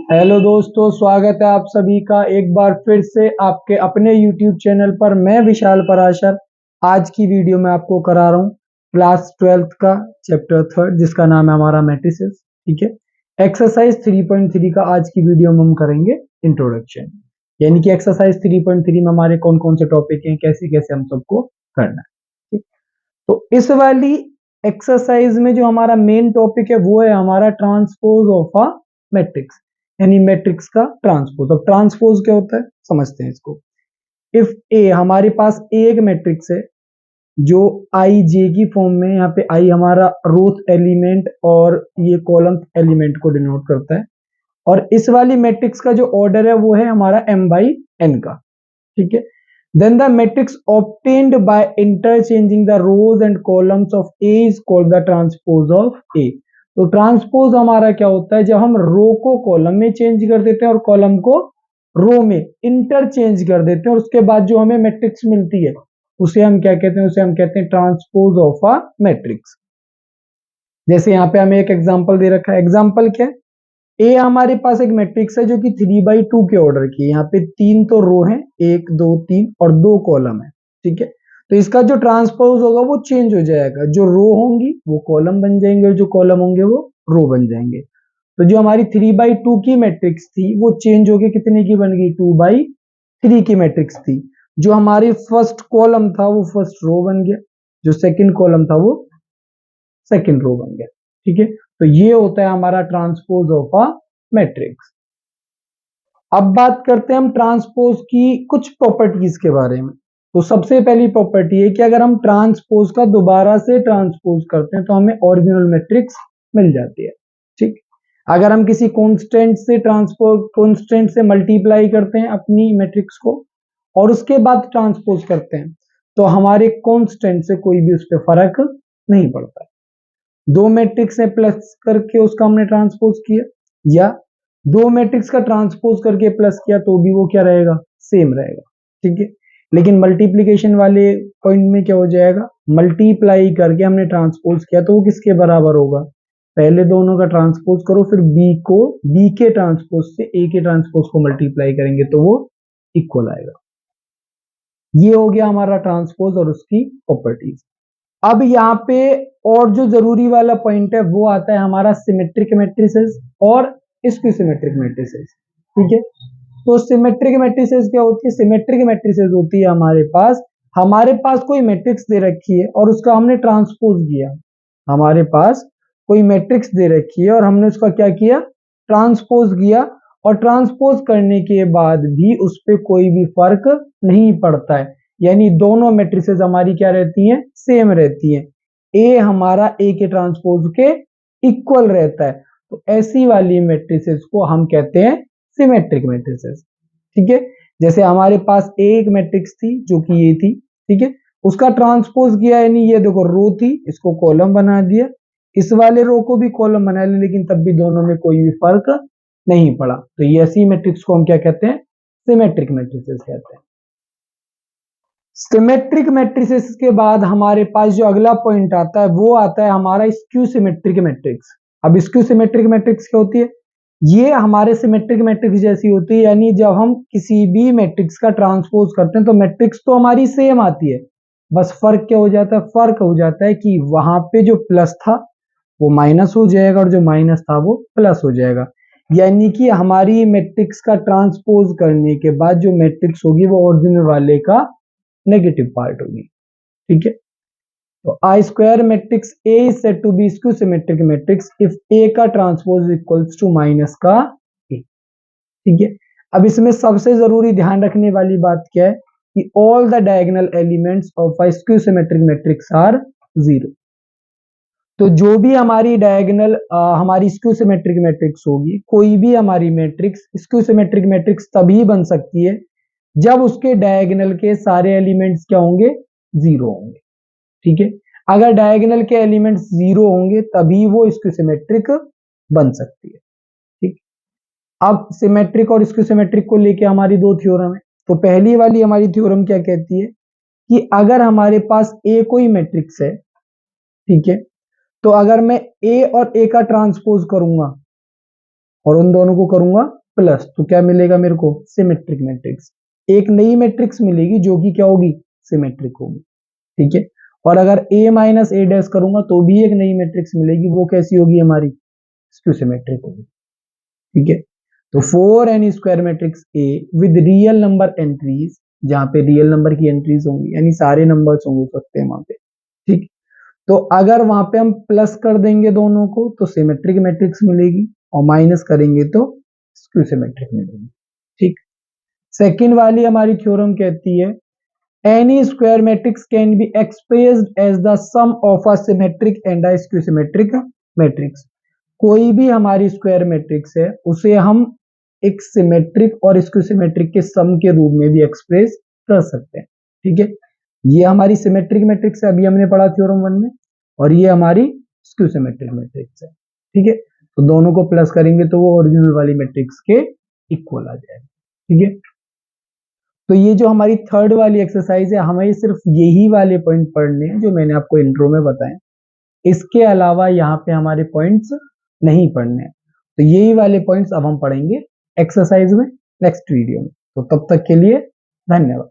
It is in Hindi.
हेलो दोस्तों, स्वागत है आप सभी का एक बार फिर से आपके अपने YouTube चैनल पर। मैं विशाल पराशर आज की वीडियो में आपको करा रहा हूँ क्लास 12th का चैप्टर 3 जिसका नाम है हमारा मैट्रिसेस। ठीक है, एक्सरसाइज 3.3 का आज की वीडियो में हम करेंगे इंट्रोडक्शन, यानी कि एक्सरसाइज 3.3 में हमारे कौन कौन से टॉपिक हैं, कैसे कैसे हम सबको करना है। ठीक, तो इस वाली एक्सरसाइज में जो हमारा मेन टॉपिक है वो है हमारा ट्रांसपोज ऑफ अ मैट्रिक्स, यानी मैट्रिक्स का ट्रांसपोज। अब ट्रांसपोज क्या होता है समझते हैं इसको। इफ ए, हमारे पास ए एक मैट्रिक्स है जो आई जे की फॉर्म में, यहाँ पे आई हमारा रोथ एलिमेंट और ये कॉलम एलिमेंट को डिनोट करता है, और इस वाली मैट्रिक्स का जो ऑर्डर है वो है हमारा m बाई n का। ठीक है, then the matrix obtained by interchanging the rows and columns of A is called the transpose of A। तो ट्रांसपोज हमारा क्या होता है, जब हम रो को कॉलम में चेंज कर देते हैं और कॉलम को रो में इंटरचेंज कर देते हैं, और उसके बाद जो हमें मैट्रिक्स मिलती है उसे हम क्या कहते हैं, उसे हम कहते हैं ट्रांसपोज ऑफ अ मैट्रिक्स। जैसे यहाँ पे हमें एक एग्जांपल दे रखा है। एग्जांपल क्या है, ए हमारे पास एक मैट्रिक्स है जो कि 3/2 के ऑर्डर की है। यहाँ पे 3 तो रो है, 1 2 3 और 2 कॉलम है। ठीक है, तो इसका जो ट्रांसपोज होगा वो चेंज हो जाएगा, जो रो होंगी वो कॉलम बन जाएंगे और जो कॉलम होंगे वो रो बन जाएंगे। तो जो हमारी 3/2 की मैट्रिक्स थी वो चेंज होके कितने की बन गई, 2/3 की मैट्रिक्स थी। जो हमारी फर्स्ट कॉलम था वो फर्स्ट रो बन गया, जो सेकंड कॉलम था वो सेकंड रो बन गया। ठीक है, तो ये होता है हमारा ट्रांसपोज ऑफ अ मैट्रिक्स। अब बात करते हैं हम ट्रांसपोज की कुछ प्रॉपर्टीज के बारे में। तो सबसे पहली प्रॉपर्टी है कि अगर हम ट्रांसपोज का दोबारा से ट्रांसपोज करते हैं तो हमें ओरिजिनल मैट्रिक्स मिल जाती है। ठीक, अगर हम किसी कांस्टेंट से ट्रांसपोज, कांस्टेंट से मल्टीप्लाई करते हैं अपनी मैट्रिक्स को और उसके बाद ट्रांसपोज करते हैं तो हमारे कांस्टेंट से कोई भी उस पर फर्क नहीं पड़ता है। दो मैट्रिक्स है प्लस करके उसका हमने ट्रांसपोज किया, या दो मैट्रिक्स का ट्रांसपोज करके प्लस किया तो भी वो क्या रहेगा, सेम रहेगा। ठीक है, लेकिन मल्टीप्लीकेशन वाले पॉइंट में क्या हो जाएगा, मल्टीप्लाई करके हमने ट्रांसपोज किया तो वो किसके बराबर होगा, पहले दोनों का ट्रांसपोज करो फिर बी के ट्रांसपोज से ए के ट्रांसपोज को मल्टीप्लाई करेंगे तो वो इक्वल आएगा। ये हो गया हमारा ट्रांसपोज और उसकी प्रॉपर्टीज। अब यहाँ पे और जो जरूरी वाला पॉइंट है वो आता है हमारा सिमेट्रिक मैट्रिसेस और स्क्यू-सिमेट्रिक मैट्रिसेस। ठीक है, तो सिमेट्रिक मैट्रिसेस क्या होती है, सिमेट्रिक मैट्रिसेस होती है हमारे पास कोई मैट्रिक्स दे रखी है और उसका हमने ट्रांसपोज किया। हमारे पास कोई मैट्रिक्स दे रखी है और हमने उसका क्या किया, ट्रांसपोज किया, और ट्रांसपोज करने के बाद भी उस पर कोई भी फर्क नहीं पड़ता है, यानी दोनों मैट्रिसेस हमारी क्या रहती हैं, सेम रहती हैं। ए हमारा ए के ट्रांसपोज के इक्वल रहता है, तो ऐसी वाली मैट्रिसेस को हम कहते हैं सिमेट्रिक मैट्रिसेस। ठीक है, जैसे हमारे पास एक मैट्रिक्स थी जो कि ये थी। ठीक है, उसका ट्रांसपोज किया, यानी ये देखो रो थी, इसको कॉलम बना दिया, इस वाले रो को भी कॉलम बना लिया, लेकिन तब भी दोनों में कोई भी फर्क नहीं पड़ा। तो ये ऐसी मैट्रिक्स को हम क्या कहते हैं, सिमेट्रिक मैट्रिसेस कहते हैं। सिमेट्रिक मैट्रिसेस के बाद हमारे पास जो अगला पॉइंट आता है वो आता है हमारा स्क्यू सिमेट्रिक मैट्रिक्स। अब स्क्यू सिमेट्रिक मैट्रिक्स क्या होती है, ये हमारे सिमेट्रिक मैट्रिक्स जैसी होती है, यानी जब हम किसी भी मैट्रिक्स का ट्रांसपोज करते हैं तो मैट्रिक्स तो हमारी सेम आती है, बस फर्क क्या हो जाता है, फर्क हो जाता है कि वहां पे जो प्लस था वो माइनस हो जाएगा और जो माइनस था वो प्लस हो जाएगा। यानी कि हमारी मैट्रिक्स का ट्रांसपोज करने के बाद जो मैट्रिक्स होगी वो ओरिजिनल वाले का नेगेटिव पार्ट होगी। ठीक है, तो I square matrix A is said to be skew symmetric matrix if A का ट्रांसपोज इक्वल्स टू माइनस का ए। ठीक है, अब इसमें सबसे जरूरी ध्यान रखने वाली बात क्या है कि all the diagonal elements of a skew symmetric matrix are zero. तो जो भी हमारी डायगोनल हमारी स्क्यू सिमेट्रिक मैट्रिक्स होगी, कोई भी हमारी मैट्रिक्स स्क्यू सिमेट्रिक मैट्रिक्स तभी बन सकती है जब उसके डायगोनल के सारे एलिमेंट्स क्या होंगे, जीरो होंगे। ठीक है, अगर डायगोनल के एलिमेंट्स जीरो होंगे तभी वो स्क्यू सिमेट्रिक बन सकती है। ठीक, अब सिमेट्रिक और स्क्यू सिमेट्रिक को लेके हमारी दो थ्योरम है। तो पहली वाली हमारी थ्योरम क्या कहती है कि अगर हमारे पास ए कोई मैट्रिक्स है, ठीक है, तो अगर मैं ए और ए का ट्रांसपोज करूंगा और उन दोनों को करूंगा प्लस, तो क्या मिलेगा मेरे को? Symmetric matrix. एक नई मैट्रिक्स मिलेगी जो कि क्या होगी? सिमेट्रिक होगी। ठीक है। और अगर a माइनस ए डैश करूंगा तो भी एक नई मैट्रिक्स मिलेगी, वो कैसी होगी? हमारी स्क्यू सिमेट्रिक होगी। ठीक है। तो 4n square matrix A with real number entries, जहां पे रियल नंबर की एंट्रीज होंगी यानी सारे नंबर्स होंगे सकते हैं वहां पे। ठीक। तो अगर वहां पे हम प्लस कर देंगे दोनों को तो सिमेट्रिक मैट्रिक्स मिलेगी, और माइनस करेंगे तो स्क्यू सिमेट्रिक मिलेगी। ठीक। सेकंड वाली हमारी थ्योरम कहती है any square matrix can be expressed as the sum of a symmetric and a skew symmetric matrix. कोई भी हमारी स्क्वायर मैट्रिक्स है उसे हम एक सिमेट्रिक और स्क्यू सिमेट्रिक के सम के रूप में भी एक्सप्रेस कर सकते हैं। ठीक है। ये हमारी सिमेट्रिक मैट्रिक्स है, अभी हमने पढ़ा थ्योरम 1 में, और ये हमारी स्क्यू सिमेट्रिक मैट्रिक्स है। ठीक है। तो दोनों को प्लस करेंगे तो वो ओरिजिनल वाली मैट्रिक्स के इक्वल आ जाएगा। ठीक है। तो ये जो हमारी थर्ड वाली एक्सरसाइज है, हमें सिर्फ यही वाले पॉइंट पढ़ने हैं जो मैंने आपको इंट्रो में बताए। इसके अलावा यहाँ पे हमारे पॉइंट्स नहीं पढ़ने हैं। तो यही वाले पॉइंट्स अब हम पढ़ेंगे एक्सरसाइज में नेक्स्ट वीडियो में। तो तब तक के लिए धन्यवाद।